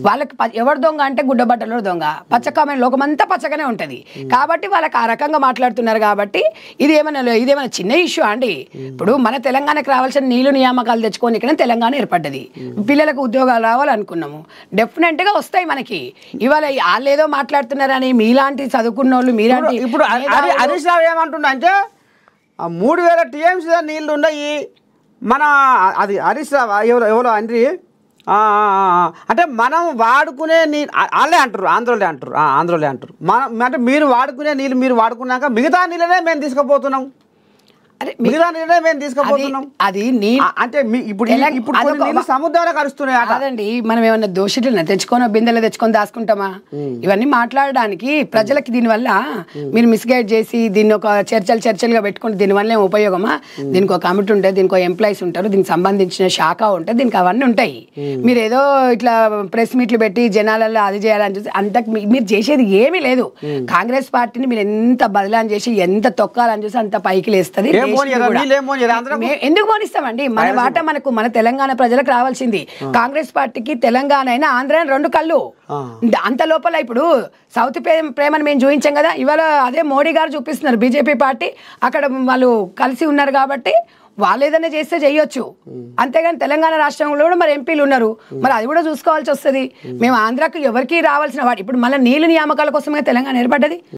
వాళ్ళకి ఎవరు దొంగ అంటే గుడ్డబట్టలో దొంగ, పచ్చకమైన లోకమంతా పచ్చగానే ఉంటుంది కాబట్టి వాళ్ళకి ఆ రకంగా మాట్లాడుతున్నారు. కాబట్టి ఇదేమైనా చిన్న ఇష్యూ అండి. ఇప్పుడు మన తెలంగాణకు రావాల్సిన నీళ్లు నియామకాలు తెచ్చుకొని ఇక్కడ తెలంగాణ ఏర్పడ్డది, పిల్లలకు ఉద్యోగాలు రావాలనుకున్నాము, డెఫినెట్గా వస్తాయి మనకి. ఇవాళ వాళ్ళు ఏదో మాట్లాడుతున్నారని మీలాంటి చదువుకున్న వాళ్ళు మీలాంటి ఇప్పుడు హరీష్ రావు ఏమంటున్నా అంటే 3000 TMC నీళ్లు ఉన్నాయి మన అది హరీష్ రావు ఎవరో అండ్రి అంటే మనం వాడుకునే నీళ్ళు వాళ్ళే అంటారు, ఆంధ్రోలే అంటారు మనం అంటే మీరు వాడుకునే నీళ్ళు మీరు వాడుకున్నాక మిగతా నీళ్ళనే మేము తీసుకుపోతున్నాం, మిగతా నీళ్ళనే మేము తీసుకుపోతున్నాం. అది అంటే ఇప్పుడు సముద్రాలు కలుస్తున్నాయి కాదండి. మనం ఏమన్నా దోషులను తెచ్చుకొని బిందెలు తెచ్చుకొని దాచుకుంటామా? ఇవన్నీ మాట్లాడడానికి ప్రజలకి దీనివల్ల మీరు మిస్గైడ్ చేసి దీన్ని ఒక చర్చలుగా పెట్టుకుంటే దీనివల్ల ఏం ఉపయోగమా? దీనికి ఒక కమిటీ ఉంటుంది, దీనికి ఒక ఎంప్లాయీస్ ఉంటారు, దీనికి సంబంధించిన శాఖ ఉంటుంది, దీనికి అవన్నీ ఉంటాయి. మీరు ఏదో ఇట్లా ప్రెస్ మీట్లు పెట్టి జనాలలో అది చేయాలని చూసి అంత మీరు చేసేది ఏమీ లేదు. కాంగ్రెస్ పార్టీని మీరు ఎంత బదలాన్ని చేసి ఎంత తొక్కాలని చూసి అంత పైకి లేస్తుంది. ఎందుకు పోనిస్తామండి? మన వాట మన తెలంగాణ ప్రజలకు రావాల్సింది. కాంగ్రెస్ పార్టీకి తెలంగాణ అయినా ఆంధ్ర 2 కళ్ళు. అంత లోపల ఇప్పుడు సౌత్ ప్రేమను మేము చూపించాం కదా, ఇవాళ అదే మోడీ గారు చూపిస్తున్నారు. బీజేపీ పార్టీ అక్కడ వాళ్ళు కలిసి ఉన్నారు కాబట్టి వాళ్ళు ఏదైనా చేస్తే చెయ్యొచ్చు. అంతేగాని తెలంగాణ రాష్ట్రంలో కూడా మరి ఎంపీలు ఉన్నారు, మరి అది కూడా చూసుకోవాల్సి వస్తుంది. మేము ఆంధ్రాకు ఎవరికి రావాల్సిన వాటి ఇప్పుడు మళ్ళీ నీళ్ళు నియామకాల కోసమే తెలంగాణ ఏర్పడ్డది.